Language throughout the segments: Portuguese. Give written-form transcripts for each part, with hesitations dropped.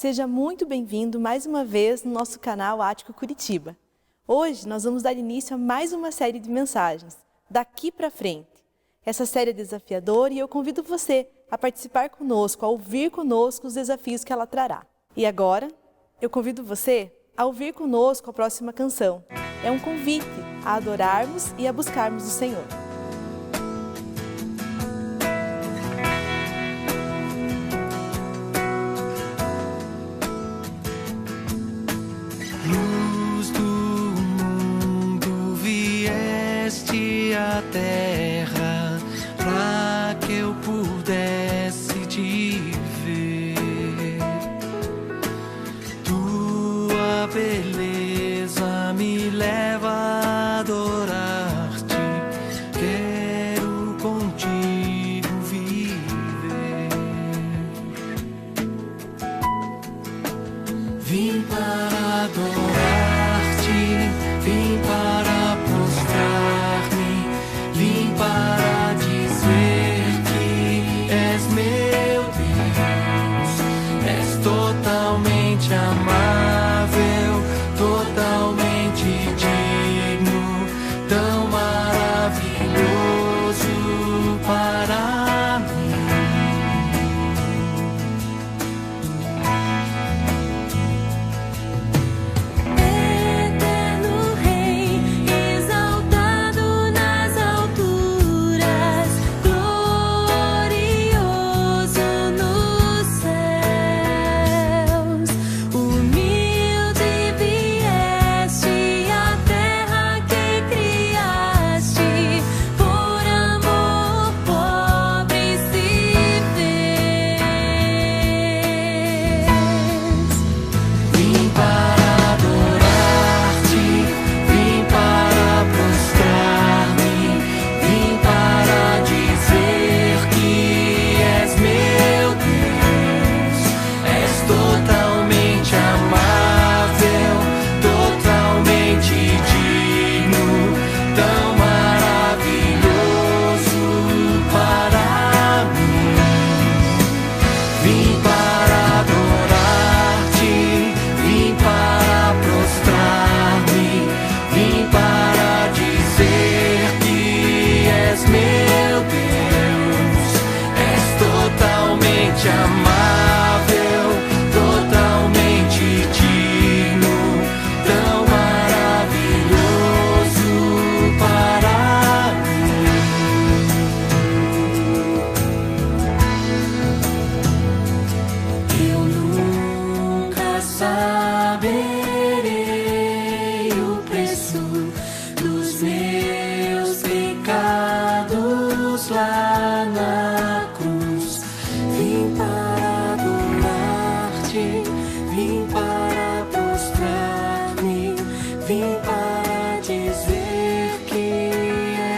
Seja muito bem-vindo mais uma vez no nosso canal Ático Curitiba. Hoje nós vamos dar início a mais uma série de mensagens, Daqui para Frente. Essa série é desafiadora e eu convido você a participar conosco, a ouvir conosco os desafios que ela trará. E agora, eu convido você a ouvir conosco a próxima canção. É um convite a adorarmos e a buscarmos o Senhor. Luz do mundo, vieste à terra para que eu pudesse te ver. Tua beleza me leva a adorar-te. Quero contigo viver. Vim para adorar-te, vim para prostrar-me, vim para dizer que és meu Deus, és totalmente amável, totalmente digno, tão maravilhoso para mim. Eterno Rei, exaltado nas alturas, glorioso nos céus, humilde vieste à terra que criaste, por amor pobre se fez. Vim para adorar-te, vim para prostrar-me, vim para dizer que és meu Deus, és totalmente amável, totalmente digno, tão maravilhoso para mim. Vim para adorar-te, vim para prostrar-me, vim para dizer que és meu Deus, és totalmente amável, totalmente digno, tão maravilhoso para mim. Eu nunca saberei o preço dos meus pecados lá na cruz. Vim para adorar-te, vim para prostrar-me, vim para dizer que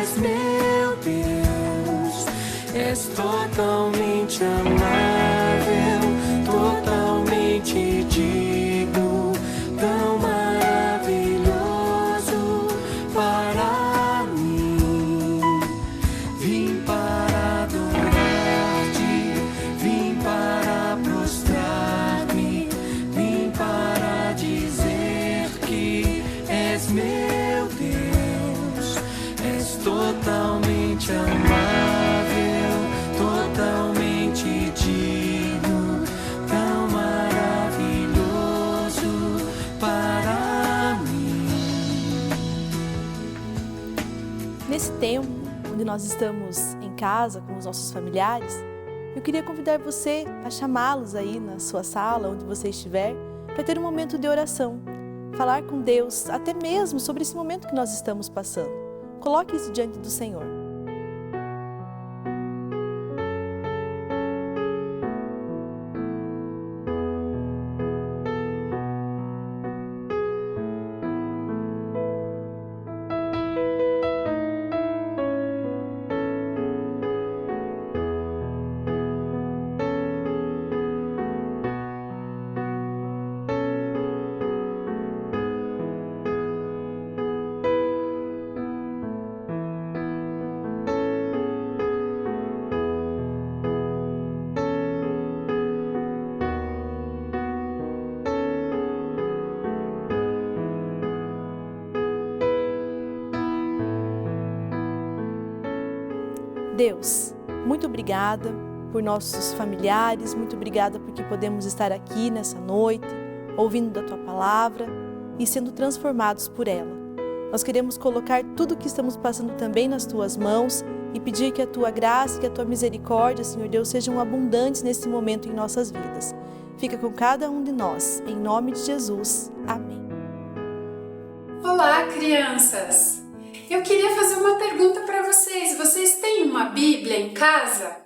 és meu Deus, és totalmente amável, totalmente digno, tão maravilhoso para mim. Vim para adorar-te, vim para prostrar-me, vim para dizer que és meu Deus, és totalmente amável, totalmente digno, tão maravilhoso para mim. Nesse tempo, onde nós estamos em casa com os nossos familiares, eu queria convidar você a chamá-los aí na sua sala, onde você estiver, para ter um momento de oração, falar com Deus, até mesmo sobre esse momento que nós estamos passando. Coloque isso diante do Senhor. Deus, muito obrigada por nossos familiares, muito obrigada porque podemos estar aqui nessa noite, ouvindo da Tua Palavra e sendo transformados por ela. Nós queremos colocar tudo o que estamos passando também nas Tuas mãos e pedir que a Tua graça e que a Tua misericórdia, Senhor Deus, sejam abundantes nesse momento em nossas vidas. Fica com cada um de nós, em nome de Jesus. Amém. Olá, crianças! Eu queria fazer uma pergunta para vocês. Vocês têm uma Bíblia em casa?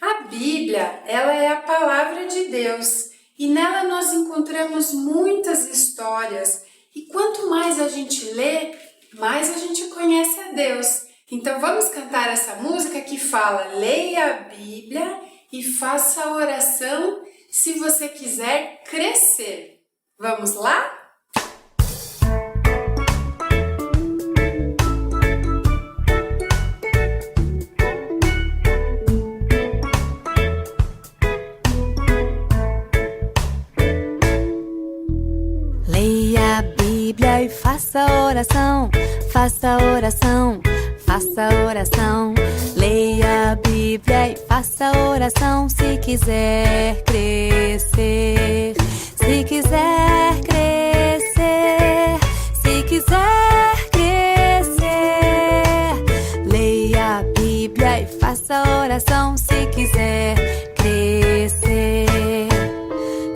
A Bíblia, ela é a palavra de Deus e nela nós encontramos muitas histórias. E quanto mais a gente lê, mais a gente conhece a Deus. Então vamos cantar essa música que fala: leia a Bíblia e faça a oração se você quiser crescer. Vamos lá? Leia a Bíblia e faça oração, faça oração, faça oração. Leia a Bíblia e faça oração se quiser crescer, se quiser crescer, se quiser crescer. Leia a Bíblia e faça oração se quiser crescer.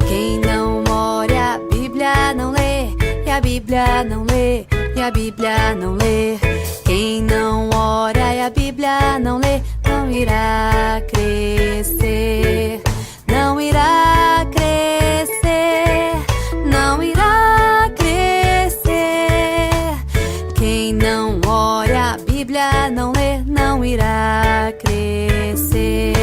Quem não ora a Bíblia não lê, e a Bíblia não lê, e a Bíblia não lê. Quem não ora e a Bíblia não lê, não irá crescer, não irá crescer, não irá crescer. Quem não ora a Bíblia não lê, não irá crescer.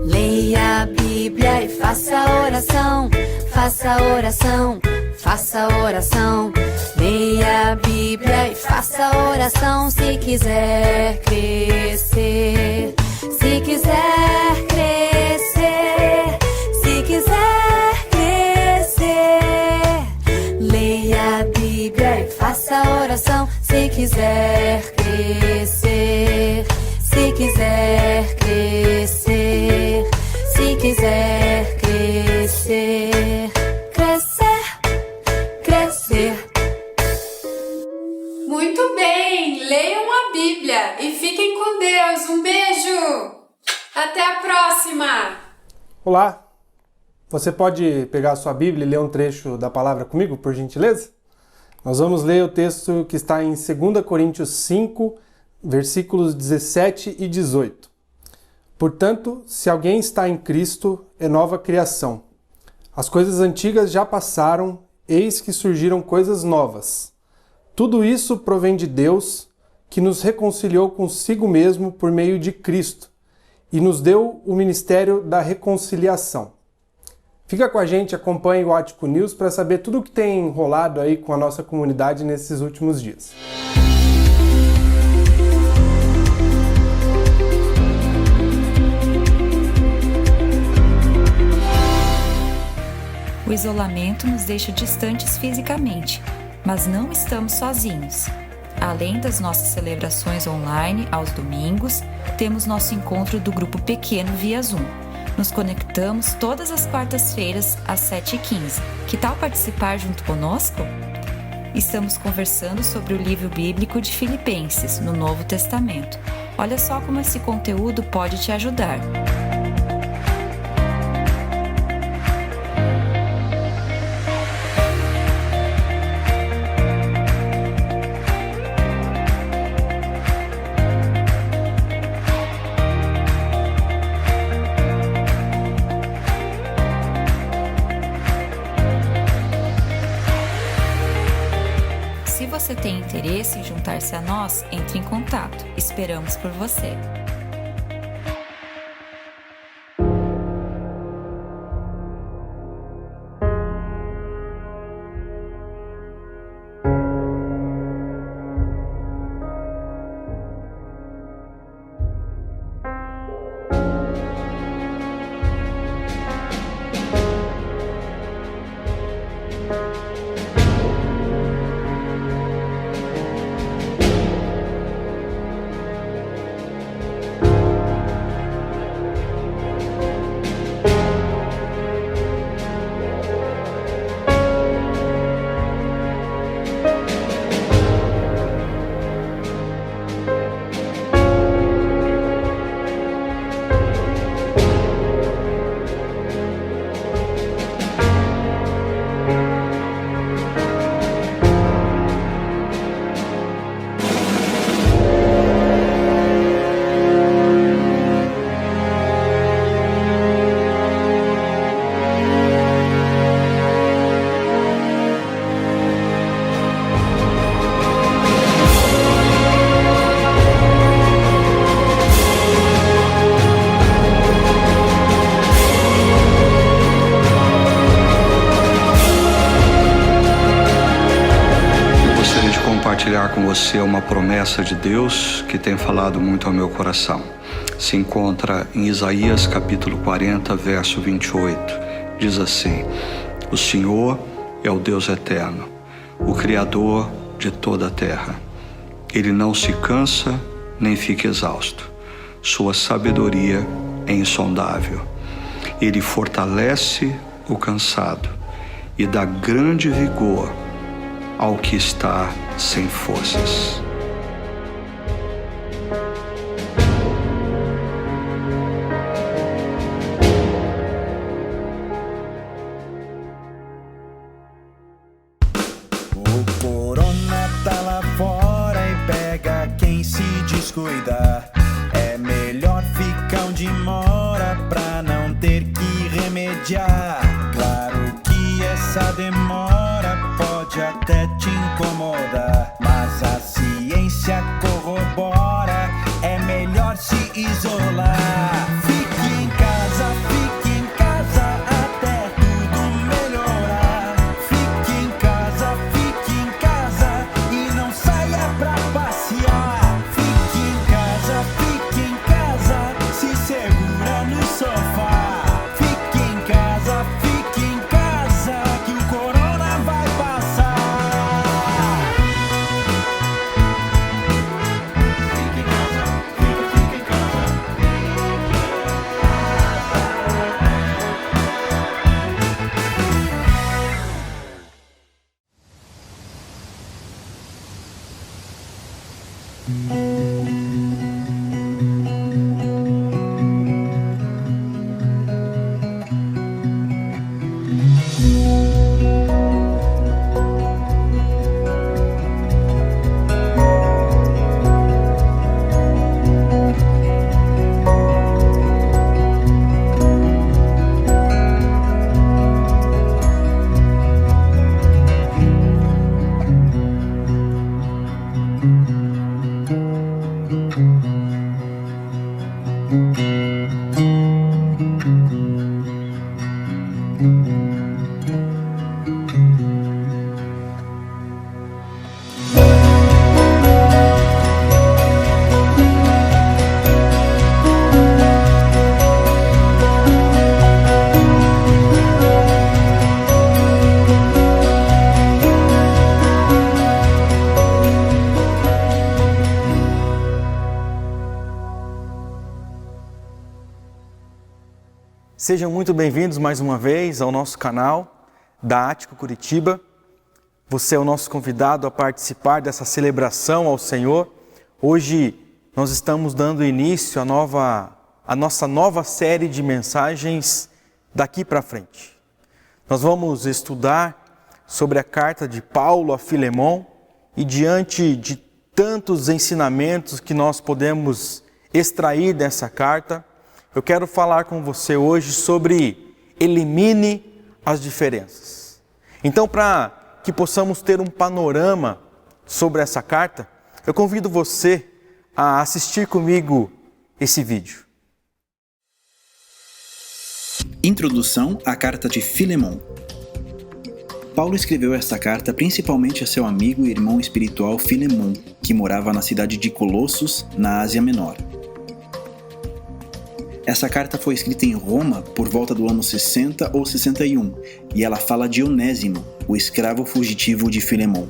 Leia a Bíblia e faça oração, faça oração, faça oração. Leia a Bíblia e faça oração se quiser crescer, se quiser crescer, se quiser crescer. Leia a Bíblia e faça oração se quiser crescer, se quiser crescer, se quiser crescer, crescer, crescer. Muito bem! Leiam a Bíblia e fiquem com Deus. Um beijo! Até a próxima! Olá! Você pode pegar a sua Bíblia e ler um trecho da palavra comigo, por gentileza? Nós vamos ler o texto que está em 2 Coríntios 5, versículos 17 e 18. Portanto, se alguém está em Cristo, é nova criação. As coisas antigas já passaram, eis que surgiram coisas novas. Tudo isso provém de Deus, que nos reconciliou consigo mesmo por meio de Cristo e nos deu o ministério da reconciliação. Fica com a gente, acompanhe o Ático News para saber tudo o que tem rolado aí com a nossa comunidade nesses últimos dias. O isolamento nos deixa distantes fisicamente, mas não estamos sozinhos. Além das nossas celebrações online aos domingos, temos nosso encontro do grupo pequeno via Zoom. Nos conectamos todas as quartas-feiras às 7h15. Que tal participar junto conosco? Estamos conversando sobre o livro bíblico de Filipenses, no Novo Testamento. Olha só como esse conteúdo pode te ajudar. Se você tem interesse em juntar-se a nós, entre em contato. Esperamos por você. com você uma promessa de Deus que tem falado muito ao meu coração. Se encontra em Isaías capítulo 40, verso 28. Diz assim: o Senhor é o Deus eterno, o Criador de toda a terra. Ele não se cansa nem fica exausto. Sua sabedoria é insondável. Ele fortalece o cansado e dá grande vigor ao que está sem forças. O corona tá lá fora e pega quem se descuidar. É melhor ficar onde mora pra não ter que remediar. Claro que essa demora pode até te incomodar, mas a ciência corrobora, é melhor se isolar. Fique em casa até tudo melhorar. Fique em casa e não saia pra passear. Fique em casa, se segura no sofá. Fique em casa, que o corona vai passar. Fique em casa, fique em casa. Sejam muito bem-vindos mais uma vez ao nosso canal da Ático Curitiba. Você é o nosso convidado a participar dessa celebração ao Senhor. Hoje nós estamos dando início à nossa nova série de mensagens daqui para frente. Nós vamos estudar sobre a carta de Paulo a Filemon e diante de tantos ensinamentos que nós podemos extrair dessa carta, eu quero falar com você hoje sobre elimine as diferenças. Então, para que possamos ter um panorama sobre essa carta, eu convido você a assistir comigo esse vídeo. Introdução à carta de Filemon. Paulo escreveu esta carta principalmente a seu amigo e irmão espiritual Filemon, que morava na cidade de Colossos, na Ásia Menor. Essa carta foi escrita em Roma por volta do ano 60 ou 61, e ela fala de Onésimo, o escravo fugitivo de Filemon.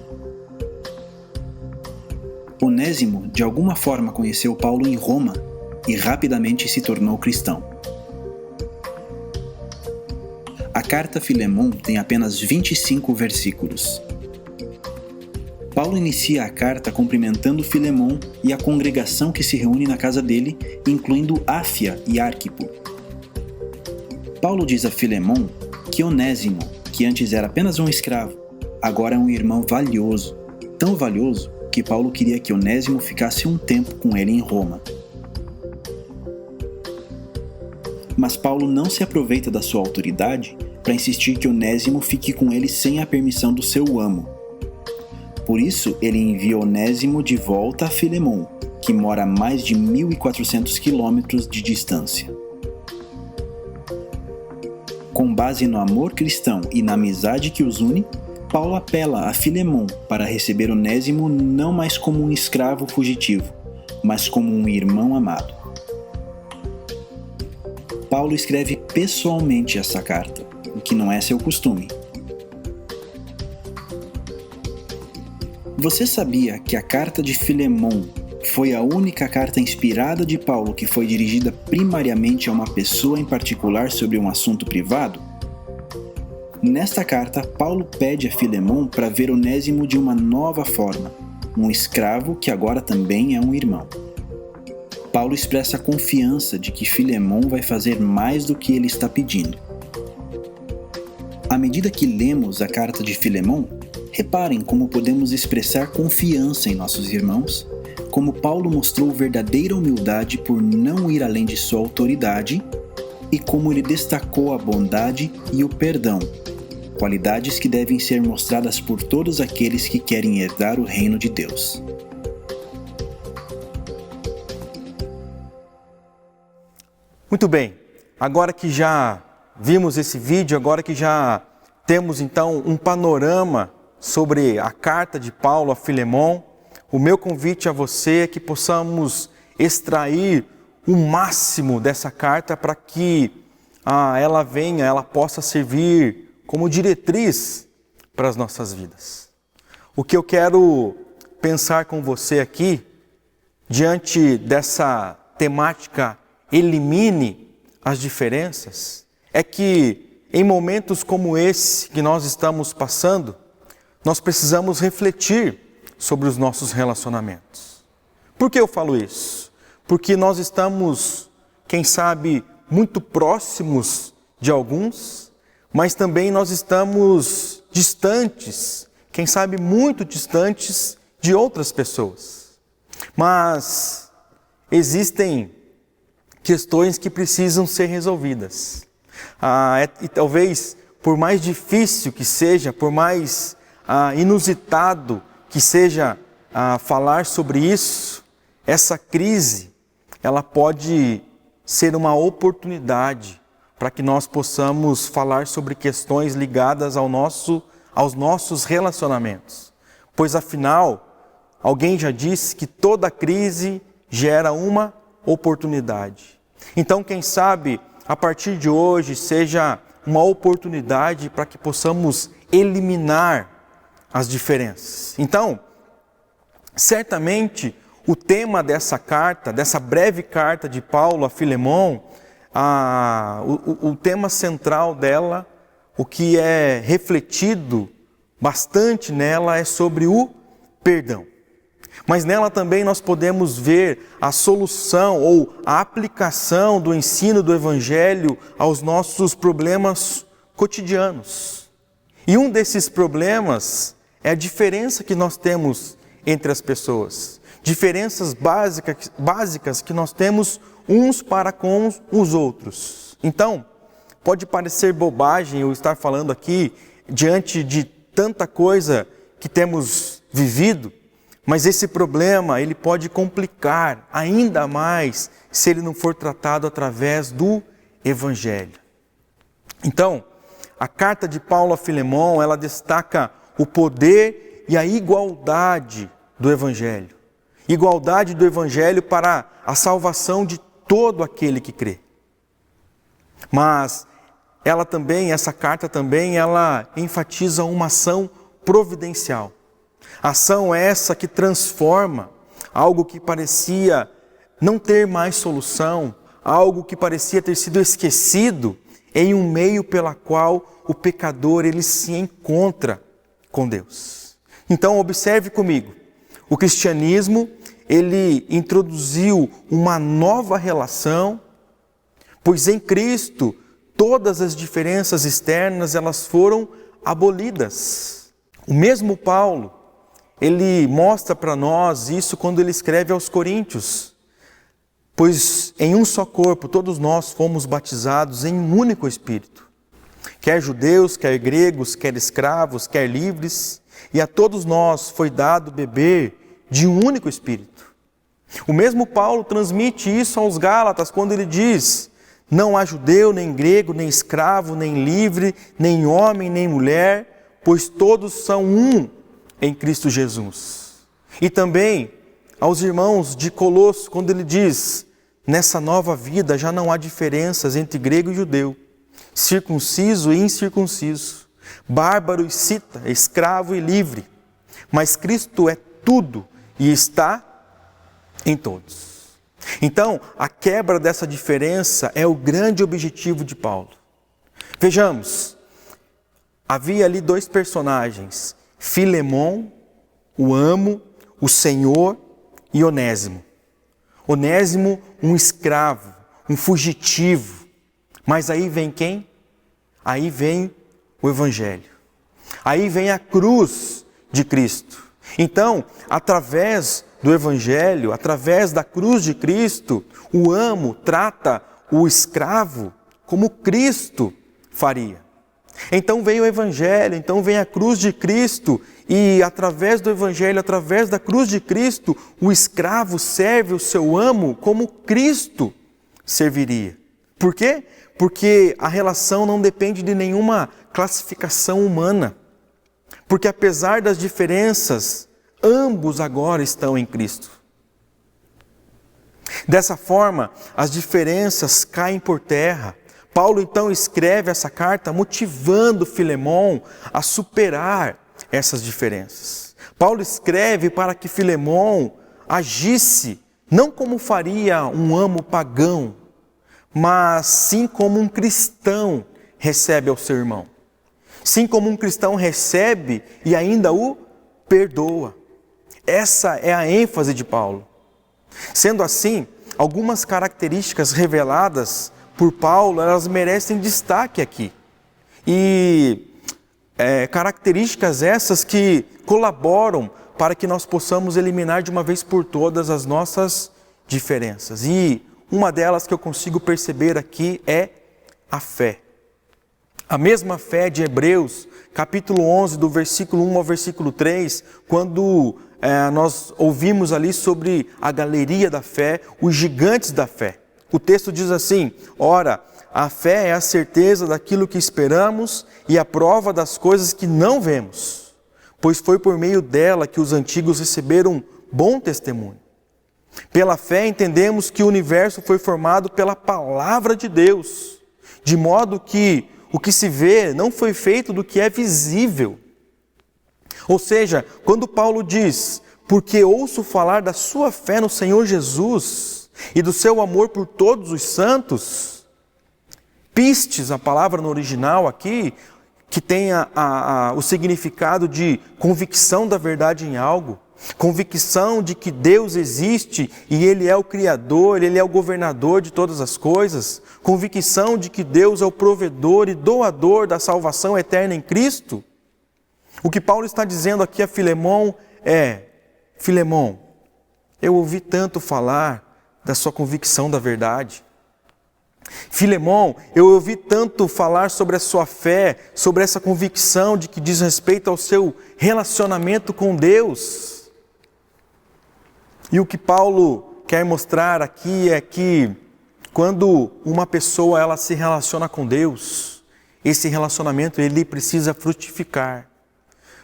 Onésimo, de alguma forma, conheceu Paulo em Roma e rapidamente se tornou cristão. A carta a Filemon tem apenas 25 versículos. Paulo inicia a carta cumprimentando Filemon e a congregação que se reúne na casa dele, incluindo Áfia e Arquipo. Paulo diz a Filemon que Onésimo, que antes era apenas um escravo, agora é um irmão valioso, tão valioso que Paulo queria que Onésimo ficasse um tempo com ele em Roma. Mas Paulo não se aproveita da sua autoridade para insistir que Onésimo fique com ele sem a permissão do seu amo. Por isso, ele envia Onésimo de volta a Filemon, que mora a mais de 1.400 quilômetros de distância. Com base no amor cristão e na amizade que os une, Paulo apela a Filemon para receber Onésimo não mais como um escravo fugitivo, mas como um irmão amado. Paulo escreve pessoalmente essa carta, o que não é seu costume. Você sabia que a carta de Filemon foi a única carta inspirada de Paulo que foi dirigida primariamente a uma pessoa em particular sobre um assunto privado? Nesta carta, Paulo pede a Filemon para ver Onésimo de uma nova forma, um escravo que agora também é um irmão. Paulo expressa a confiança de que Filemon vai fazer mais do que ele está pedindo. À medida que lemos a carta de Filemon, reparem como podemos expressar confiança em nossos irmãos, como Paulo mostrou verdadeira humildade por não ir além de sua autoridade e como ele destacou a bondade e o perdão, qualidades que devem ser mostradas por todos aqueles que querem herdar o reino de Deus. Muito bem, agora que já vimos esse vídeo, agora que já temos então um panorama sobre a carta de Paulo a Filemon, o meu convite a você é que possamos extrair o máximo dessa carta para que ela possa servir como diretriz para as nossas vidas. O que eu quero pensar com você aqui, diante dessa temática elimine as diferenças, é que em momentos como esse que nós estamos passando, nós precisamos refletir sobre os nossos relacionamentos. Por que eu falo isso? Porque nós estamos, quem sabe, muito próximos de alguns, mas também nós estamos distantes, quem sabe muito distantes de outras pessoas. Mas existem questões que precisam ser resolvidas. E talvez, por mais difícil que seja, por mais inusitado que seja falar sobre isso, essa crise, ela pode ser uma oportunidade para que nós possamos falar sobre questões ligadas aos nossos relacionamentos. Pois afinal, alguém já disse que toda crise gera uma oportunidade. Então, quem sabe, a partir de hoje, seja uma oportunidade para que possamos eliminar as diferenças. Então, certamente, o tema dessa carta, dessa breve carta de Paulo a Filemon, o tema central dela, o que é refletido bastante nela é sobre o perdão. Mas nela também nós podemos ver a solução ou a aplicação do ensino do Evangelho aos nossos problemas cotidianos. E um desses problemas é a diferença que nós temos entre as pessoas. Diferenças básicas que nós temos uns para com os outros. Então, pode parecer bobagem eu estar falando aqui diante de tanta coisa que temos vivido, mas esse problema ele pode complicar ainda mais se ele não for tratado através do Evangelho. Então, a carta de Paulo a Filemon, ela destaca o poder e a igualdade do Evangelho. Igualdade do Evangelho para a salvação de todo aquele que crê. Mas essa carta também, ela enfatiza uma ação providencial. Ação essa que transforma algo que parecia não ter mais solução, algo que parecia ter sido esquecido, em um meio pela qual o pecador ele se encontra com Deus. Então observe comigo, o cristianismo ele introduziu uma nova relação, pois em Cristo todas as diferenças externas elas foram abolidas. O mesmo Paulo, ele mostra para nós isso quando ele escreve aos Coríntios. Pois em um só corpo todos nós fomos batizados em um único Espírito. Quer judeus, quer gregos, quer escravos, quer livres, e a todos nós foi dado beber de um único Espírito. O mesmo Paulo transmite isso aos Gálatas quando ele diz: não há judeu, nem grego, nem escravo, nem livre, nem homem, nem mulher, pois todos são um em Cristo Jesus. E também aos irmãos de Colosso, quando ele diz: nessa nova vida já não há diferenças entre grego e judeu, circunciso e incircunciso, bárbaro e cita, escravo e livre, mas Cristo é tudo e está em todos. Então, a quebra dessa diferença é o grande objetivo de Paulo. Vejamos, havia ali dois personagens, Filemon, o amo, o Senhor, e Onésimo. Onésimo, um escravo, um fugitivo. Mas aí vem quem? Aí vem o Evangelho. Aí vem a cruz de Cristo. Então, através do Evangelho, através da cruz de Cristo, o amo trata o escravo como Cristo faria. Então vem o Evangelho, então vem a cruz de Cristo, e através do Evangelho, através da cruz de Cristo, o escravo serve o seu amo como Cristo serviria. Por quê? Porque a relação não depende de nenhuma classificação humana. Porque apesar das diferenças, ambos agora estão em Cristo. Dessa forma, as diferenças caem por terra. Paulo então escreve essa carta motivando Filemon a superar essas diferenças. Paulo escreve para que Filemon agisse não como faria um amo pagão, mas sim como um cristão recebe ao seu irmão. Sim como um cristão recebe e ainda o perdoa. Essa é a ênfase de Paulo. Sendo assim, algumas características reveladas por Paulo, elas merecem destaque aqui. E características essas que colaboram para que nós possamos eliminar de uma vez por todas as nossas diferenças. E uma delas que eu consigo perceber aqui é a fé. A mesma fé de Hebreus, capítulo 11, do versículo 1 ao versículo 3, quando nós ouvimos ali sobre a galeria da fé, os gigantes da fé. O texto diz assim: ora, a fé é a certeza daquilo que esperamos e a prova das coisas que não vemos, pois foi por meio dela que os antigos receberam bom testemunho. Pela fé entendemos que o universo foi formado pela palavra de Deus, de modo que o que se vê não foi feito do que é visível. Ou seja, quando Paulo diz: porque ouço falar da sua fé no Senhor Jesus e do seu amor por todos os santos, pistes, a palavra no original aqui, que tem o significado de convicção da verdade em algo, convicção de que Deus existe e Ele é o Criador, Ele é o governador de todas as coisas, convicção de que Deus é o provedor e doador da salvação eterna em Cristo. O que Paulo está dizendo aqui a Filemon é: Filemon, eu ouvi tanto falar da sua convicção da verdade. Filemon, eu ouvi tanto falar sobre a sua fé, sobre essa convicção de que diz respeito ao seu relacionamento com Deus. E o que Paulo quer mostrar aqui é que quando uma pessoa ela se relaciona com Deus, esse relacionamento ele precisa frutificar.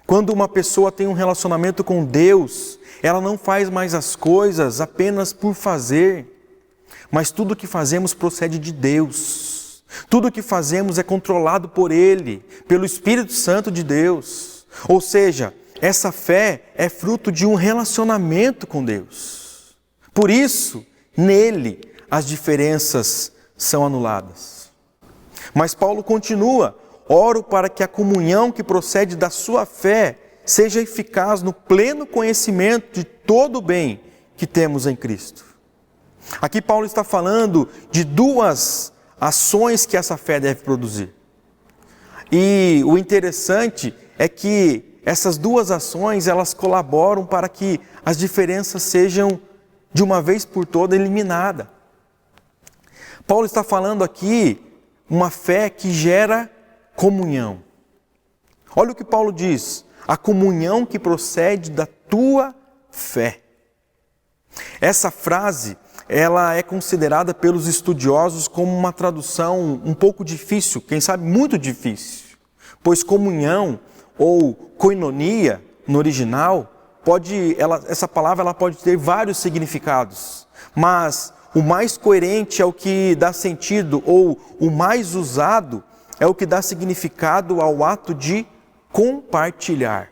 Quando uma pessoa tem um relacionamento com Deus, ela não faz mais as coisas apenas por fazer, mas tudo o que fazemos procede de Deus. Tudo o que fazemos é controlado por Ele, pelo Espírito Santo de Deus. Ou seja, essa fé é fruto de um relacionamento com Deus. Por isso, nele, as diferenças são anuladas. Mas Paulo continua: oro para que a comunhão que procede da sua fé seja eficaz no pleno conhecimento de todo o bem que temos em Cristo. Aqui Paulo está falando de duas ações que essa fé deve produzir. E o interessante é que essas duas ações, elas colaboram para que as diferenças sejam de uma vez por todas eliminadas. Paulo está falando aqui uma fé que gera comunhão. Olha o que Paulo diz: a comunhão que procede da tua fé. Essa frase, ela é considerada pelos estudiosos como uma tradução um pouco difícil, quem sabe muito difícil, pois comunhão ou koinonia no original, essa palavra ela pode ter vários significados, mas o mais coerente é o que dá sentido, ou o mais usado é o que dá significado ao ato de compartilhar.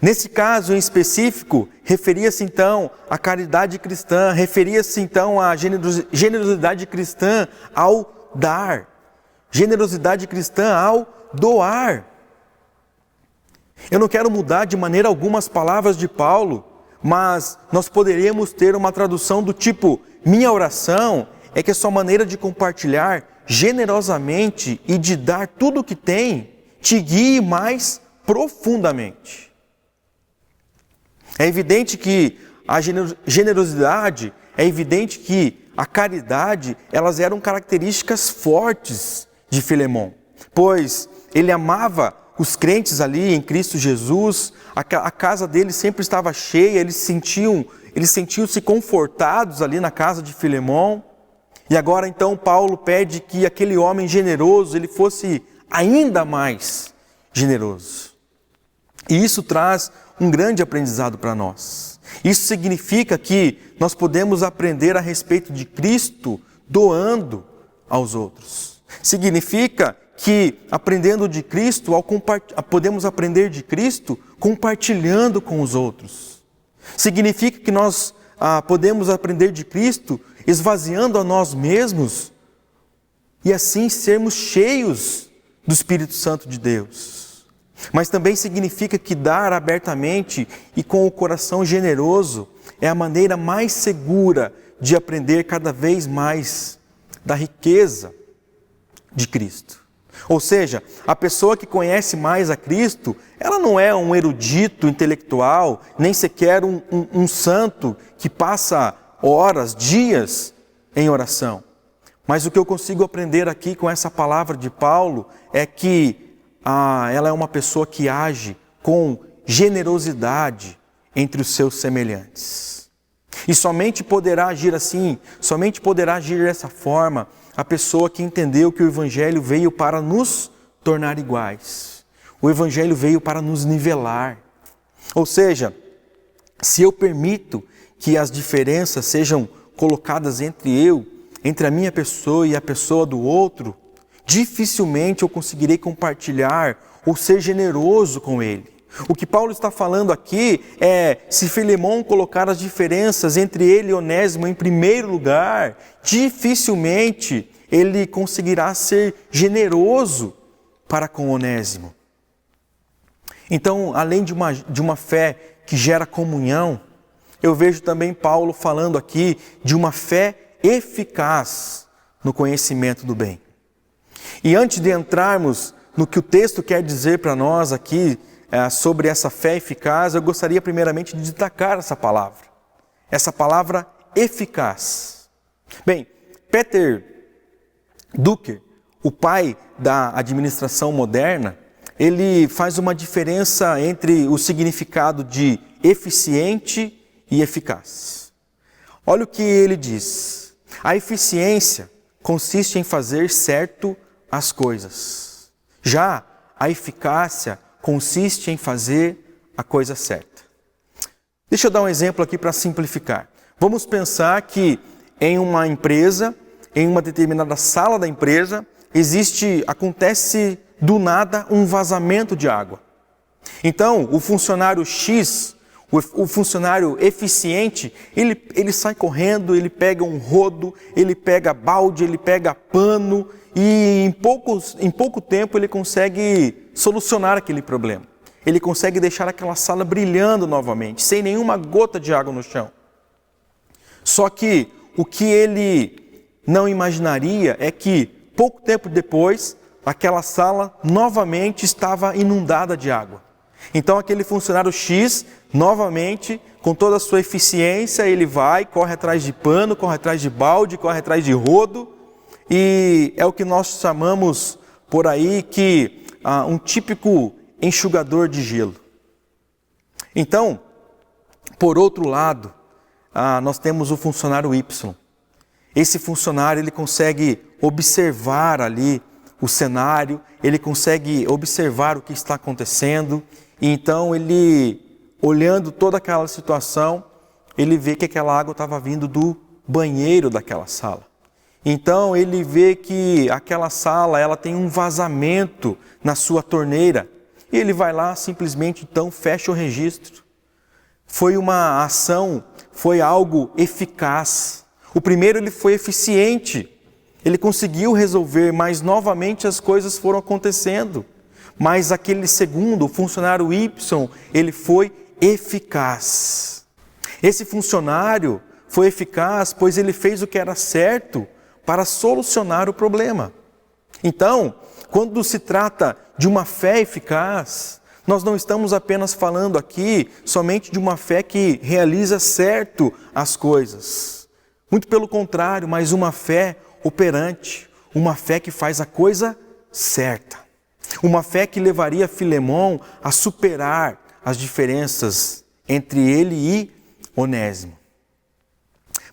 Nesse caso em específico, referia-se então à caridade cristã, referia-se então à generosidade cristã ao dar, generosidade cristã ao doar. Eu não quero mudar de maneira alguma as palavras de Paulo, mas nós poderíamos ter uma tradução do tipo: minha oração é que a sua maneira de compartilhar generosamente e de dar tudo o que tem te guie mais profundamente. É evidente que a generosidade, é evidente que a caridade, elas eram características fortes de Filemon, pois ele amava os crentes ali em Cristo Jesus, a casa dele sempre estava cheia, eles sentiam-se confortados ali na casa de Filemon. E agora então Paulo pede que aquele homem generoso, ele fosse ainda mais generoso. E isso traz um grande aprendizado para nós. Isso significa que nós podemos aprender a respeito de Cristo doando aos outros. Significa que aprendendo de Cristo, podemos aprender de Cristo compartilhando com os outros. Significa que nós podemos aprender de Cristo esvaziando a nós mesmos e assim sermos cheios do Espírito Santo de Deus. Mas também significa que dar abertamente e com o coração generoso é a maneira mais segura de aprender cada vez mais da riqueza de Cristo. Ou seja, a pessoa que conhece mais a Cristo, ela não é um erudito intelectual, nem sequer um santo que passa horas, dias em oração. Mas o que eu consigo aprender aqui com essa palavra de Paulo é que ela é uma pessoa que age com generosidade entre os seus semelhantes. E somente poderá agir assim, somente poderá agir dessa forma a pessoa que entendeu que o Evangelho veio para nos tornar iguais. O Evangelho veio para nos nivelar. Ou seja, se eu permito que as diferenças sejam colocadas entre a minha pessoa e a pessoa do outro, dificilmente eu conseguirei compartilhar ou ser generoso com ele. O que Paulo está falando aqui é, se Filemon colocar as diferenças entre ele e Onésimo em primeiro lugar, dificilmente ele conseguirá ser generoso para com Onésimo. Então, além de uma fé que gera comunhão, eu vejo também Paulo falando aqui de uma fé eficaz no conhecimento do bem. E antes de entrarmos no que o texto quer dizer para nós aqui sobre essa fé eficaz, eu gostaria primeiramente de destacar essa palavra eficaz. Bem, Peter Drucker, o pai da administração moderna, ele faz uma diferença entre o significado de eficiente e eficaz. Olha o que ele diz: a eficiência consiste em fazer certo as coisas. Já a eficácia consiste em fazer a coisa certa. Deixa eu dar um exemplo aqui para simplificar. Vamos pensar que em uma empresa, em uma determinada sala da empresa, acontece do nada um vazamento de água. Então, o funcionário X, o funcionário eficiente, ele sai correndo, ele pega um rodo, ele pega balde, ele pega pano e em pouco tempo ele consegue solucionar aquele problema. Ele consegue deixar aquela sala brilhando novamente, sem nenhuma gota de água no chão. Só que o que ele não imaginaria é que pouco tempo depois, aquela sala novamente estava inundada de água. Então aquele funcionário X, novamente, com toda a sua eficiência, ele corre atrás de pano, corre atrás de balde, corre atrás de rodo, e é o que nós chamamos por aí que um típico enxugador de gelo. Então, por outro lado, nós temos o funcionário Y. Esse funcionário ele consegue observar ali o cenário, ele consegue observar o que está acontecendo, e então ele, olhando toda aquela situação, ele vê que aquela água estava vindo do banheiro daquela sala. Então ele vê que aquela sala ela tem um vazamento na sua torneira, e ele vai lá simplesmente então fecha o registro. Foi uma ação, foi algo eficaz. O primeiro ele foi eficiente, ele conseguiu resolver, mas novamente as coisas foram acontecendo. Mas aquele segundo, o funcionário Y, ele foi eficaz. Esse funcionário foi eficaz, pois ele fez o que era certo para solucionar o problema. Então, quando se trata de uma fé eficaz, nós não estamos apenas falando aqui somente de uma fé que realiza certo as coisas. Muito pelo contrário, mas uma fé operante, uma fé que faz a coisa certa. Uma fé que levaria Filemão a superar as diferenças entre ele e Onésimo.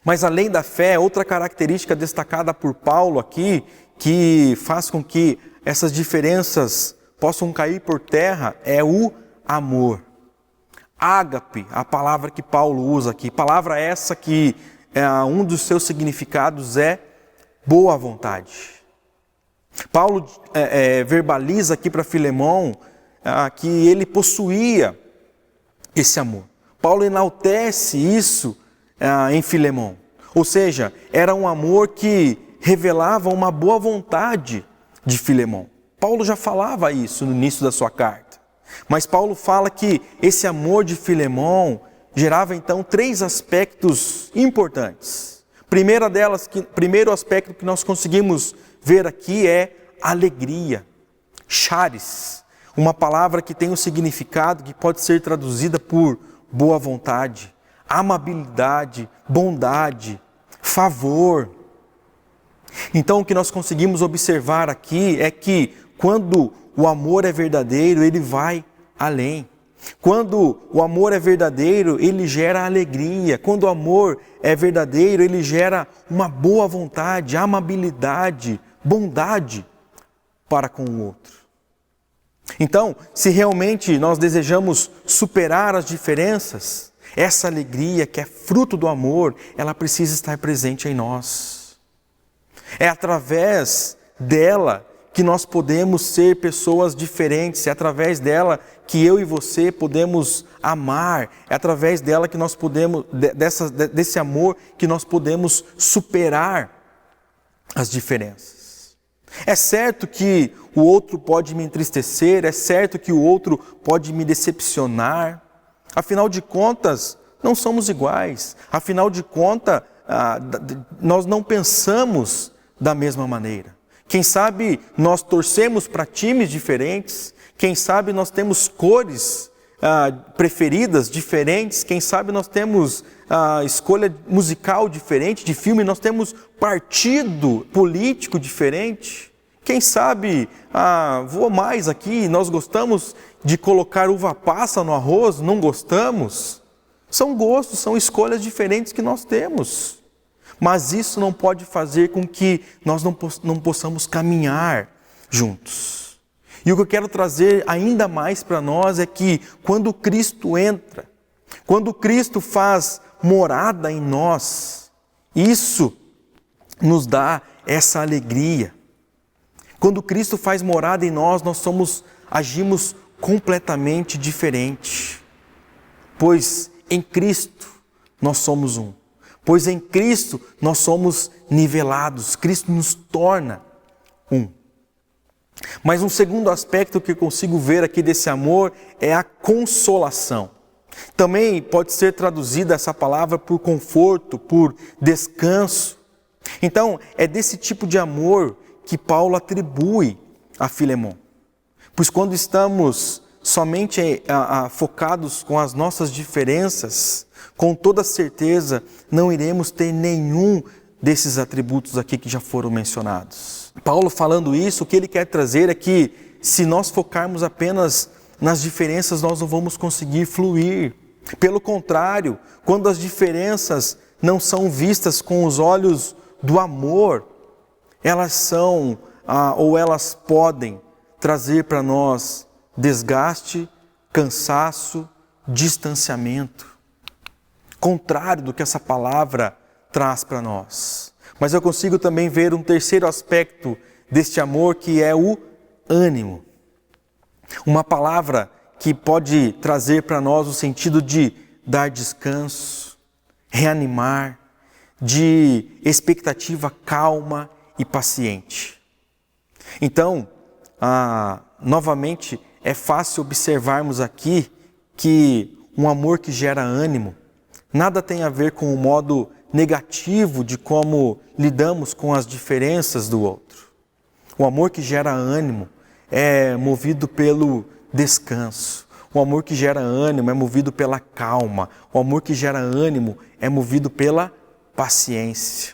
Mas além da fé, outra característica destacada por Paulo aqui, que faz com que essas diferenças possam cair por terra, é o amor. Ágape, a palavra que Paulo usa aqui, palavra essa que um dos seus significados é boa vontade. Paulo verbaliza aqui para Filemão que ele possuía esse amor. Paulo enaltece isso em Filemão. Ou seja, era um amor que revelava uma boa vontade de Filemão. Paulo já falava isso no início da sua carta. Mas Paulo fala que esse amor de Filemão gerava então 3 aspectos importantes. Primeiro aspecto que nós conseguimos ver aqui é alegria. Charis, uma palavra que tem um significado que pode ser traduzida por boa vontade, amabilidade, bondade, favor. Então o que nós conseguimos observar aqui é que quando o amor é verdadeiro, ele vai além. Quando o amor é verdadeiro, ele gera alegria. Quando o amor é verdadeiro, ele gera uma boa vontade, amabilidade, bondade para com o outro. Então, se realmente nós desejamos superar as diferenças, essa alegria que é fruto do amor, ela precisa estar presente em nós. É através dela que nós podemos ser pessoas diferentes, é através dela que eu e você podemos amar, é através dela que nós podemos, desse amor, que nós podemos superar as diferenças. É certo que o outro pode me entristecer, é certo que o outro pode me decepcionar, afinal de contas, não somos iguais, afinal de contas, nós não pensamos da mesma maneira. Quem sabe nós torcemos para times diferentes, quem sabe nós temos cores preferidas diferentes, quem sabe nós temos escolha musical diferente, de filme, nós temos partido político diferente. Quem sabe, vou mais aqui, nós gostamos de colocar uva passa no arroz, não gostamos. São gostos, são escolhas diferentes que nós temos. Mas isso não pode fazer com que nós não possamos caminhar juntos. E o que eu quero trazer ainda mais para nós é que quando Cristo entra, quando Cristo faz morada em nós, isso nos dá essa alegria. Quando Cristo faz morada em nós, agimos completamente diferente. Pois em Cristo nós somos um. Pois em Cristo nós somos nivelados, Cristo nos torna um. Mas um segundo aspecto que eu consigo ver aqui desse amor é a consolação. Também pode ser traduzida essa palavra por conforto, por descanso. Então, é desse tipo de amor que Paulo atribui a Filemão. Pois quando estamos somente focados com as nossas diferenças, com toda certeza não iremos ter nenhum desses atributos aqui que já foram mencionados. Paulo falando isso, o que ele quer trazer é que se nós focarmos apenas nas diferenças, nós não vamos conseguir fluir. Pelo contrário, quando as diferenças não são vistas com os olhos do amor, elas são ou elas podem trazer para nós desgaste, cansaço, distanciamento. Contrário do que essa palavra traz para nós. Mas eu consigo também ver um terceiro aspecto deste amor, que é o ânimo. Uma palavra que pode trazer para nós o sentido de dar descanso, reanimar, de expectativa calma e paciente. Então, novamente, é fácil observarmos aqui que um amor que gera ânimo nada tem a ver com o modo negativo de como lidamos com as diferenças do outro. O amor que gera ânimo é movido pelo descanso. O amor que gera ânimo é movido pela calma. O amor que gera ânimo é movido pela paciência.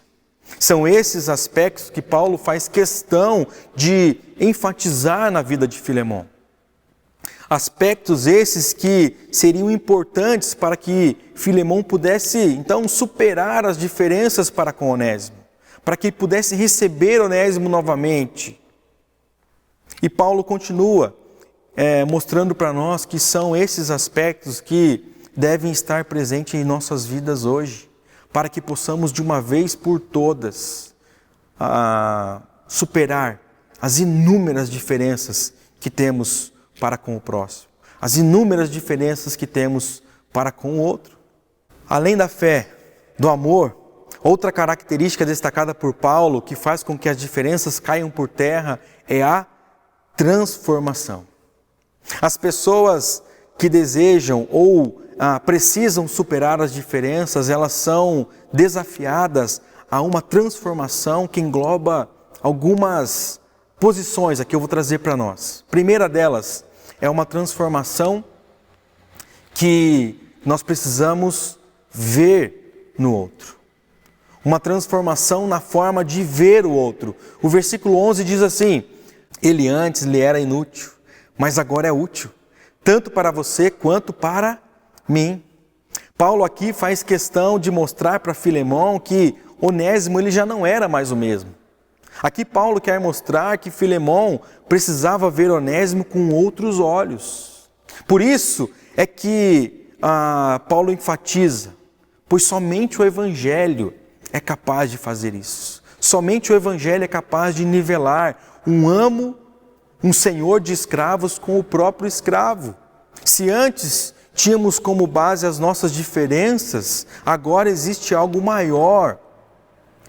São esses aspectos que Paulo faz questão de enfatizar na vida de Filemão. Aspectos esses que seriam importantes para que Filemão pudesse, então, superar as diferenças para com Onésimo, para que ele pudesse receber Onésimo novamente. E Paulo continua mostrando para nós que são esses aspectos que devem estar presentes em nossas vidas hoje, para que possamos de uma vez por todas superar as inúmeras diferenças que temos para com o próximo, as inúmeras diferenças que temos para com o outro. Além da fé, do amor, outra característica destacada por Paulo que faz com que as diferenças caiam por terra é a transformação. As pessoas que desejam ou precisam superar as diferenças, elas são desafiadas a uma transformação que engloba algumas posições aqui eu vou trazer para nós. Primeira delas é uma transformação que nós precisamos ver no outro. Uma transformação na forma de ver o outro. O versículo 11 diz assim: ele antes lhe era inútil, mas agora é útil, tanto para você quanto para mim. Paulo aqui faz questão de mostrar para Filemão que Onésimo ele já não era mais o mesmo. Aqui Paulo quer mostrar que Filemão precisava ver Onésimo com outros olhos. Por isso é que Paulo enfatiza, pois somente o Evangelho é capaz de fazer isso. Somente o Evangelho é capaz de nivelar um senhor de escravos com o próprio escravo. Se antes tínhamos como base as nossas diferenças, agora existe algo maior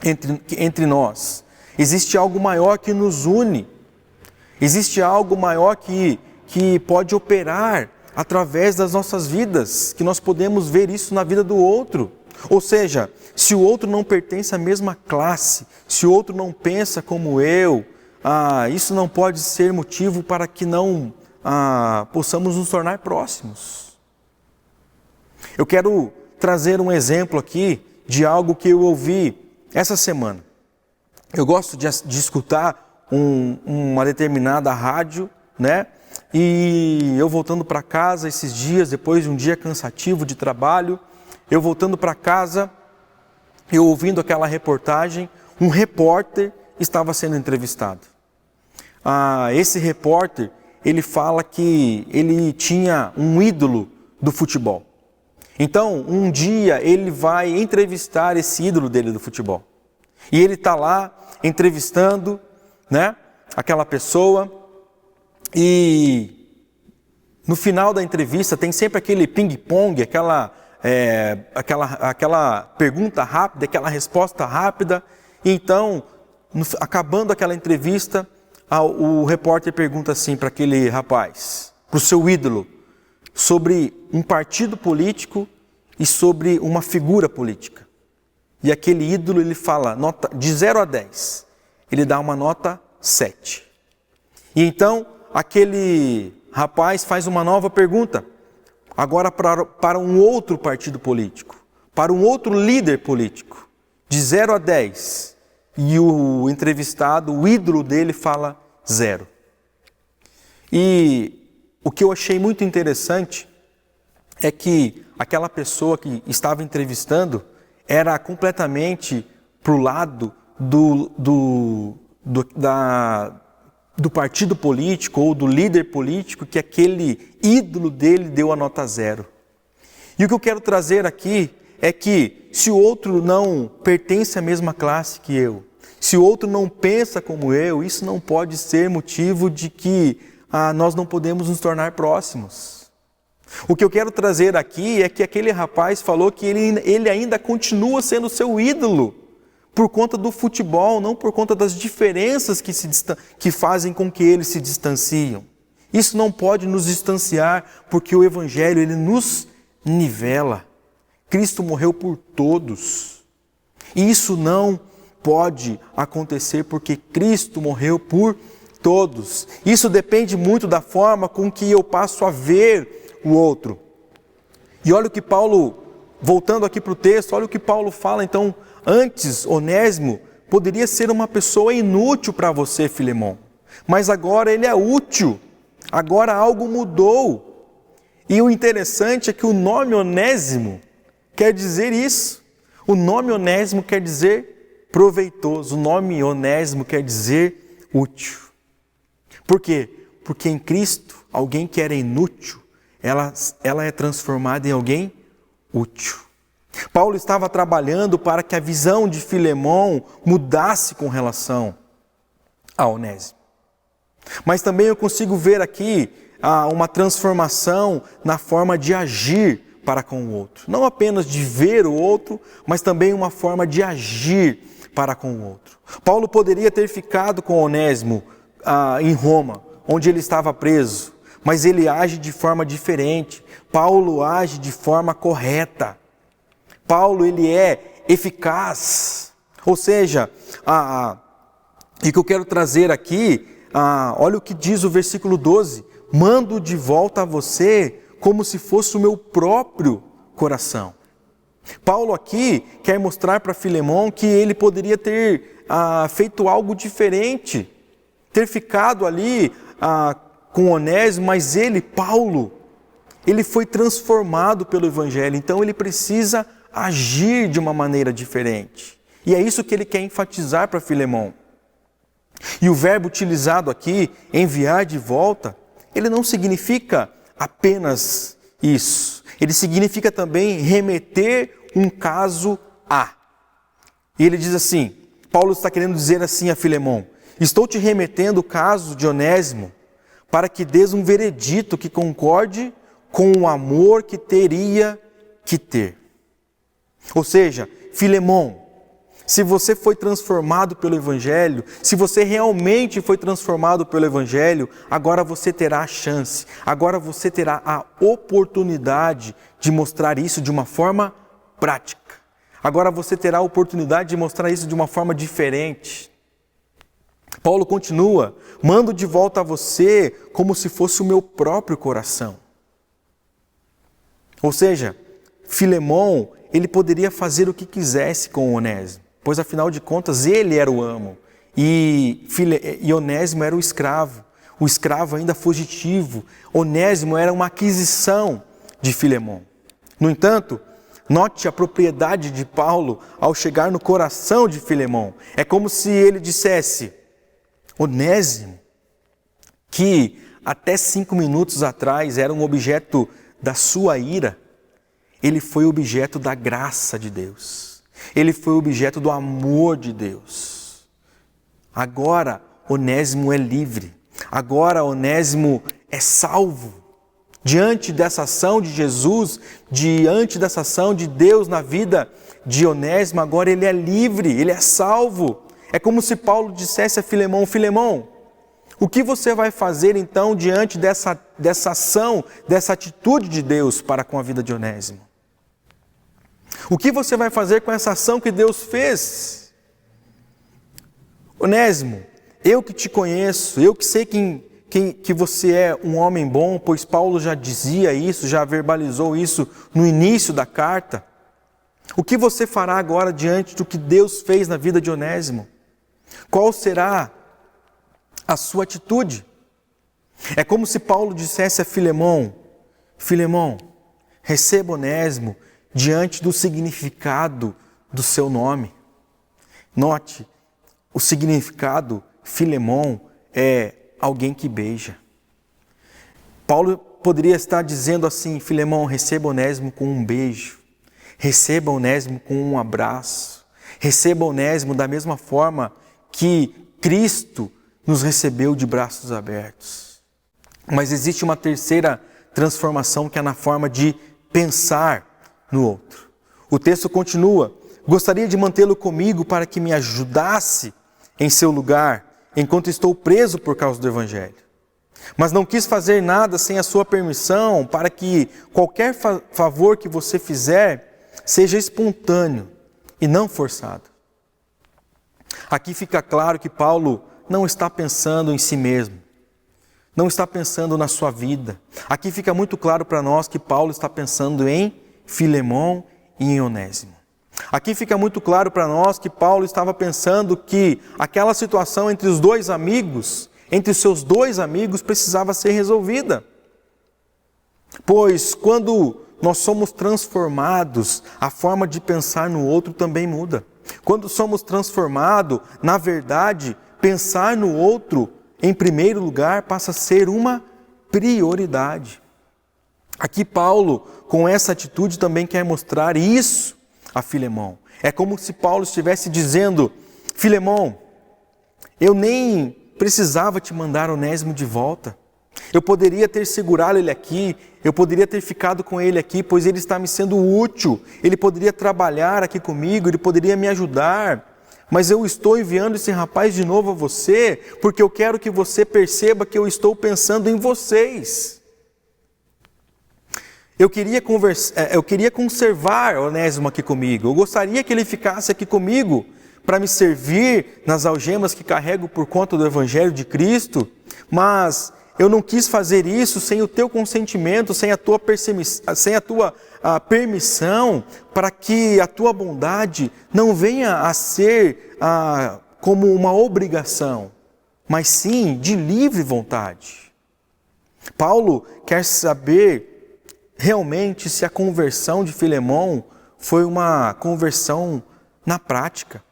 entre nós. Existe algo maior que nos une. Existe algo maior que pode operar através das nossas vidas, que nós podemos ver isso na vida do outro. Ou seja, se o outro não pertence à mesma classe, se o outro não pensa como eu, isso não pode ser motivo para que não possamos nos tornar próximos. Eu quero trazer um exemplo aqui de algo que eu ouvi essa semana. Eu gosto de escutar uma determinada rádio, né? E eu voltando para casa esses dias, depois de um dia cansativo de trabalho, eu voltando para casa, eu ouvindo aquela reportagem, um repórter estava sendo entrevistado. Esse repórter, ele fala que ele tinha um ídolo do futebol. Então, um dia ele vai entrevistar esse ídolo dele do futebol. E ele está lá entrevistando, né, aquela pessoa, e no final da entrevista tem sempre aquele ping-pong, aquela pergunta rápida, aquela resposta rápida. E então, acabando aquela entrevista, o repórter pergunta assim para aquele rapaz, para o seu ídolo, sobre um partido político e sobre uma figura política. E aquele ídolo, ele fala, nota de 0 a 10, ele dá uma nota 7. E então, aquele rapaz faz uma nova pergunta, agora para um outro partido político, para um outro líder político, de 0 a 10. E o entrevistado, o ídolo dele, fala 0. E o que eu achei muito interessante é que aquela pessoa que estava entrevistando era completamente para o lado do partido político ou do líder político que aquele ídolo dele deu a nota 0. E o que eu quero trazer aqui é que se o outro não pertence à mesma classe que eu, se o outro não pensa como eu, isso não pode ser motivo de que nós não podemos nos tornar próximos. O que eu quero trazer aqui é que aquele rapaz falou que ele ainda continua sendo seu ídolo por conta do futebol, não por conta das diferenças que fazem com que eles se distanciam. Isso não pode nos distanciar, porque o Evangelho ele nos nivela. Cristo morreu por todos. E isso não pode acontecer porque Cristo morreu por todos. Isso depende muito da forma com que eu passo a ver o outro. E olha o que Paulo, voltando aqui para o texto, olha o que Paulo fala. Então, antes, Onésimo poderia ser uma pessoa inútil para você, Filemão. Mas agora ele é útil. Agora algo mudou. E o interessante é que o nome Onésimo quer dizer isso. O nome Onésimo quer dizer proveitoso. O nome Onésimo quer dizer útil. Por quê? Porque em Cristo, alguém que era inútil, ela é transformada em alguém útil. Paulo estava trabalhando para que a visão de Filemão mudasse com relação a Onésimo. Mas também eu consigo ver aqui uma transformação na forma de agir para com o outro. Não apenas de ver o outro, mas também uma forma de agir para com o outro. Paulo poderia ter ficado com Onésimo em Roma, onde ele estava preso, mas ele age de forma diferente. Paulo age de forma correta. Paulo ele é eficaz. Ou seja, e o que eu quero trazer aqui, olha o que diz o versículo 12. Mando de volta a você como se fosse o meu próprio coração. Paulo aqui quer mostrar para Filemão que ele poderia ter feito algo diferente, ter ficado ali com Onésimo, mas Paulo, ele foi transformado pelo Evangelho, então ele precisa agir de uma maneira diferente. E é isso que ele quer enfatizar para Filemão. E o verbo utilizado aqui, enviar de volta, ele não significa apenas isso. Ele significa também remeter um caso a. E ele diz assim, Paulo está querendo dizer assim a Filemão: estou te remetendo o caso de Onésimo para que dês um veredito que concorde com o amor que teria que ter. Ou seja, Filemão, se você foi transformado pelo Evangelho, se você realmente foi transformado pelo Evangelho, agora você terá a chance, agora você terá a oportunidade de mostrar isso de uma forma prática. Agora você terá a oportunidade de mostrar isso de uma forma diferente. Paulo continua, mando de volta a você como se fosse o meu próprio coração. Ou seja, Filemão, ele poderia fazer o que quisesse com Onésimo, pois afinal de contas ele era o amo e Onésimo era o escravo ainda fugitivo. Onésimo era uma aquisição de Filemão. No entanto, note a propriedade de Paulo ao chegar no coração de Filemão. É como se ele dissesse, Onésimo, que até 5 minutos atrás era um objeto da sua ira, ele foi objeto da graça de Deus. Ele foi objeto do amor de Deus. Agora, Onésimo é livre. Agora, Onésimo é salvo. Diante dessa ação de Jesus, diante dessa ação de Deus na vida de Onésimo, agora ele é livre, ele é salvo. É como se Paulo dissesse a Filemão, Filemão, o que você vai fazer então diante dessa ação, dessa atitude de Deus para com a vida de Onésimo? O que você vai fazer com essa ação que Deus fez? Onésimo, eu que te conheço, eu que sei que você é um homem bom, pois Paulo já dizia isso, já verbalizou isso no início da carta. O que você fará agora diante do que Deus fez na vida de Onésimo? Qual será a sua atitude? É como se Paulo dissesse a Filemão, Filemão, receba Onésimo diante do significado do seu nome. Note, o significado Filemon é alguém que beija. Paulo poderia estar dizendo assim: Filemon, receba Onésimo com um beijo, receba Onésimo com um abraço, receba Onésimo da mesma forma que Cristo nos recebeu de braços abertos. Mas existe uma terceira transformação que é na forma de pensar no outro. O texto continua: gostaria de mantê-lo comigo para que me ajudasse em seu lugar, enquanto estou preso por causa do Evangelho. Mas não quis fazer nada sem a sua permissão, para que qualquer favor que você fizer seja espontâneo e não forçado. Aqui fica claro que Paulo não está pensando em si mesmo, não está pensando na sua vida. Aqui fica muito claro para nós que Paulo está pensando em Filemon e em Onésimo. Aqui fica muito claro para nós que Paulo estava pensando que aquela situação entre os dois amigos, entre os seus dois amigos, precisava ser resolvida. Pois quando nós somos transformados, a forma de pensar no outro também muda. Quando somos transformados, na verdade, pensar no outro, em primeiro lugar, passa a ser uma prioridade. Aqui Paulo, com essa atitude, também quer mostrar isso a Filemon. É como se Paulo estivesse dizendo: Filemon, eu nem precisava te mandar Onésimo de volta. Eu poderia ter segurado ele aqui, eu poderia ter ficado com ele aqui, pois ele está me sendo útil, ele poderia trabalhar aqui comigo, ele poderia me ajudar. Mas eu estou enviando esse rapaz de novo a você, porque eu quero que você perceba que eu estou pensando em vocês. Eu queria conservar Onésimo aqui comigo, eu gostaria que ele ficasse aqui comigo, para me servir nas algemas que carrego por conta do Evangelho de Cristo, mas eu não quis fazer isso sem o teu consentimento, sem a tua permissão, para que a tua bondade não venha a ser como uma obrigação, mas sim de livre vontade. Paulo quer saber realmente se a conversão de Filemon foi uma conversão na prática.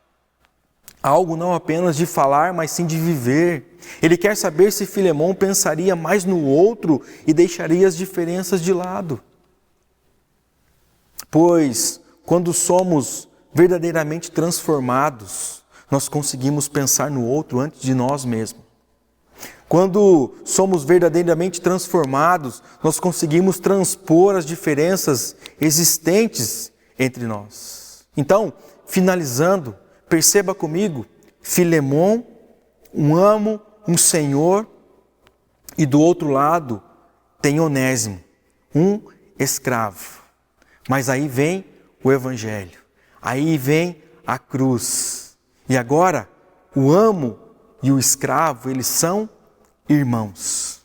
Algo não apenas de falar, mas sim de viver. Ele quer saber se Filemon pensaria mais no outro e deixaria as diferenças de lado. Pois, quando somos verdadeiramente transformados, nós conseguimos pensar no outro antes de nós mesmos. Quando somos verdadeiramente transformados, nós conseguimos transpor as diferenças existentes entre nós. Então, finalizando, perceba comigo: Filemon, um amo, um senhor, e do outro lado tem Onésimo, um escravo. Mas aí vem o Evangelho, aí vem a cruz. E agora, o amo e o escravo, eles são irmãos.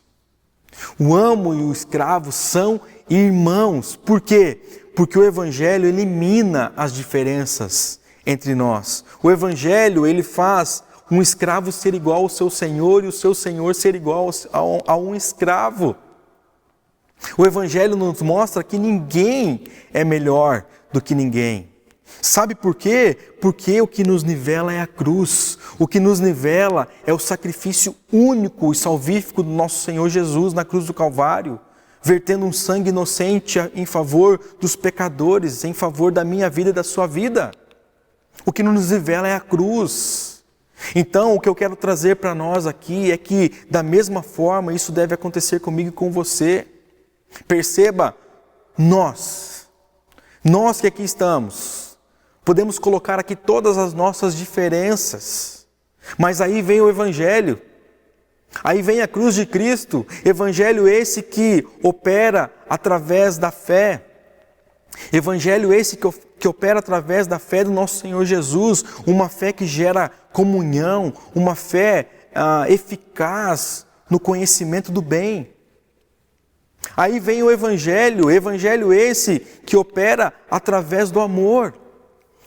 O amo e o escravo são irmãos. Por quê? Porque o Evangelho elimina as diferenças entre nós. O Evangelho, ele faz um escravo ser igual ao seu senhor e o seu senhor ser igual a um escravo. O Evangelho nos mostra que ninguém é melhor do que ninguém. Sabe por quê? Porque o que nos nivela é a cruz. O que nos nivela é o sacrifício único e salvífico do nosso Senhor Jesus na cruz do Calvário, vertendo um sangue inocente em favor dos pecadores, em favor da minha vida e da sua vida. O que nos nivela é a cruz. Então, o que eu quero trazer para nós aqui é que, da mesma forma, isso deve acontecer comigo e com você. Perceba, nós que aqui estamos, podemos colocar aqui todas as nossas diferenças, mas aí vem o Evangelho, aí vem a cruz de Cristo, Evangelho esse que opera através da fé, Evangelho esse que opera através da fé do nosso Senhor Jesus, uma fé que gera comunhão, uma fé eficaz no conhecimento do bem. Aí vem o Evangelho esse que opera através do amor.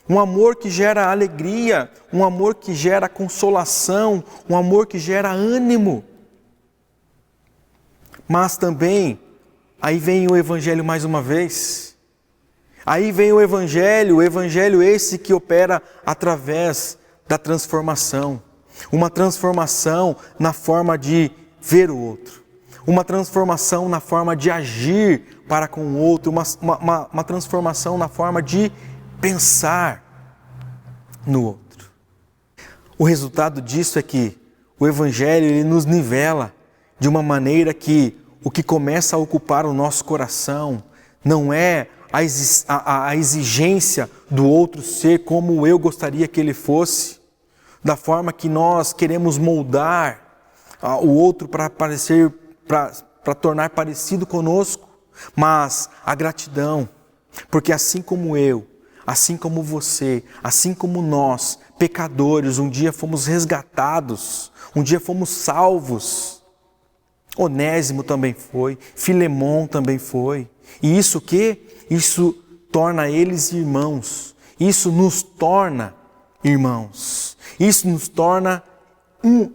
Um amor que gera alegria, um amor que gera consolação, um amor que gera ânimo. Mas também, aí vem o Evangelho mais uma vez. Aí vem o Evangelho esse que opera através da transformação. uma transformação na forma de ver o outro, uma transformação na forma de agir para com o outro, uma transformação na forma de pensar no outro. O resultado disso é que o Evangelho ele nos nivela de uma maneira que o que começa a ocupar o nosso coração não é a exigência do outro ser como eu gostaria que ele fosse, da forma que nós queremos moldar o outro para tornar parecido conosco, mas a gratidão, porque assim como eu, assim como você, assim como nós, pecadores, um dia fomos resgatados, um dia fomos salvos. Onésimo também foi, Filemon também foi. E isso o quê? Isso torna eles irmãos. Isso nos torna irmãos. Isso nos torna um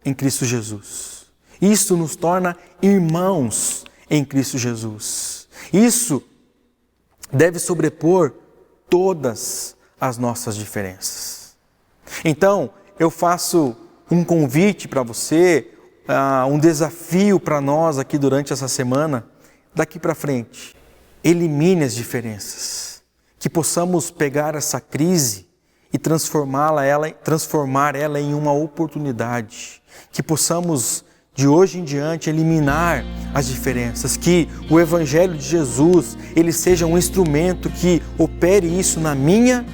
em Cristo Jesus. Isso nos torna irmãos em Cristo Jesus. Isso deve sobrepor todas as nossas diferenças. Então, eu faço um convite para você, um desafio para nós aqui durante essa semana, daqui para frente. Elimine as diferenças, que possamos pegar essa crise e transformar ela em uma oportunidade, que possamos de hoje em diante eliminar as diferenças, que o Evangelho de Jesus ele seja um instrumento que opere isso na minha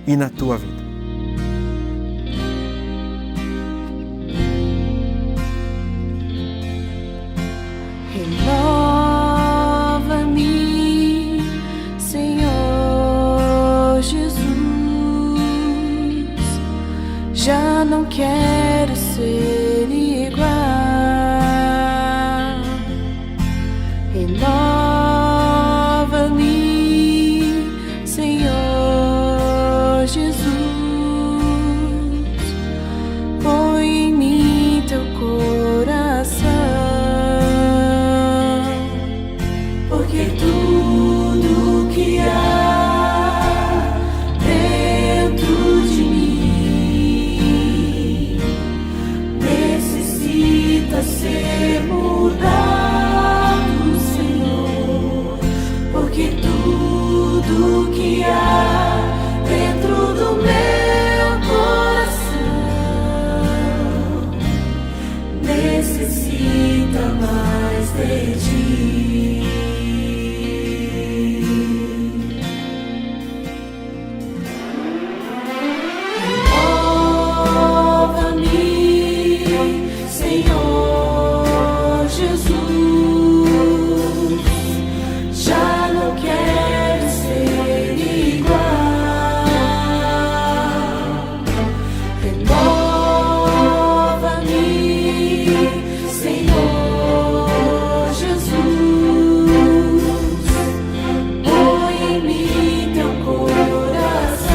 e na tua vida. Renova-me, Senhor Jesus, já não quero ser igual. Renova-me, Senhor Jesus, põe em mim teu coração, porque tudo que há dentro de mim necessita ser mudado, Senhor, porque tudo que há dentro do meu coração necessita mais de ti. Renova-me, Senhor Jesus, já não quero ser igual. Renova-me, Senhor Jesus, põe em mim teu coração,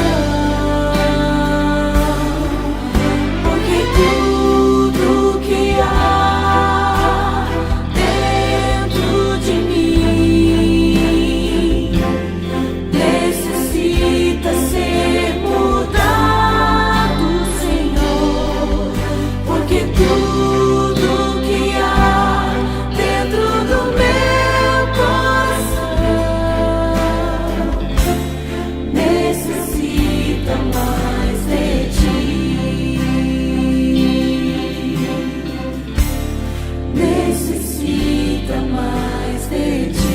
porque tudo que há dentro de mim necessita ser mudado, Senhor, porque tudo que há dentro do meu coração necessita mais de ti. Necessita mais de ti.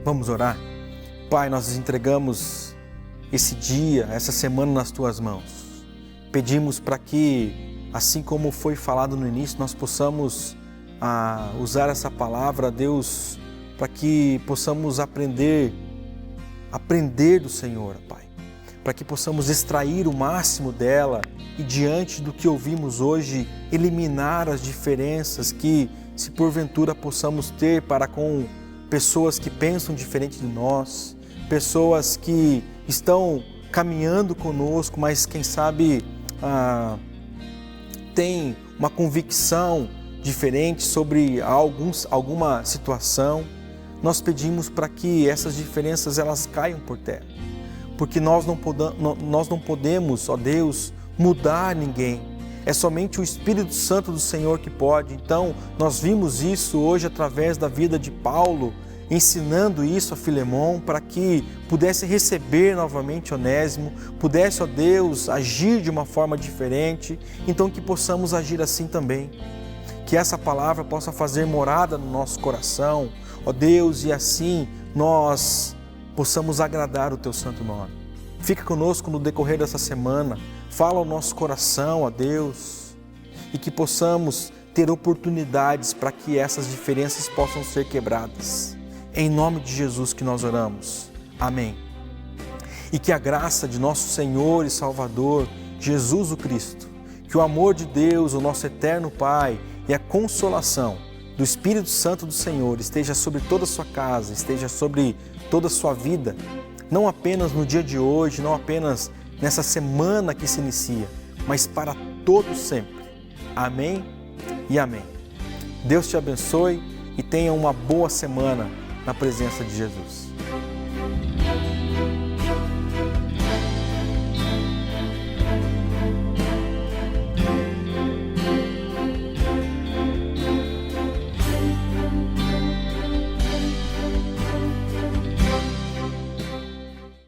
Vamos orar? Pai, nós entregamos esse dia, essa semana nas Tuas mãos. Pedimos para que, assim como foi falado no início, nós possamos usar essa palavra, Deus, para que possamos aprender do Senhor, Pai. Para que possamos extrair o máximo dela e, diante do que ouvimos hoje, eliminar as diferenças que, se porventura possamos ter para com pessoas que pensam diferente de nós, pessoas que estão caminhando conosco, mas quem sabe tem uma convicção diferente sobre alguma situação. nós pedimos para que essas diferenças elas caiam por terra. Porque nós não podemos, ó Deus, mudar ninguém. É somente o Espírito Santo do Senhor que pode. Então, nós vimos isso hoje através da vida de Paulo, ensinando isso a Filemon para que pudesse receber novamente Onésimo, pudesse, ó Deus, agir de uma forma diferente. Então, que possamos agir assim também. Que essa palavra possa fazer morada no nosso coração, ó Deus, e assim nós possamos agradar o Teu santo nome. Fica conosco no decorrer dessa semana, fala ao nosso coração, ó Deus, e que possamos ter oportunidades para que essas diferenças possam ser quebradas. Em nome de Jesus que nós oramos. Amém. E que a graça de nosso Senhor e Salvador, Jesus o Cristo, que o amor de Deus, o nosso eterno Pai, e a consolação do Espírito Santo do Senhor esteja sobre toda a sua casa, esteja sobre toda a sua vida, não apenas no dia de hoje, não apenas nessa semana que se inicia, mas para todos sempre. Amém e amém. Deus te abençoe e tenha uma boa semana na presença de Jesus.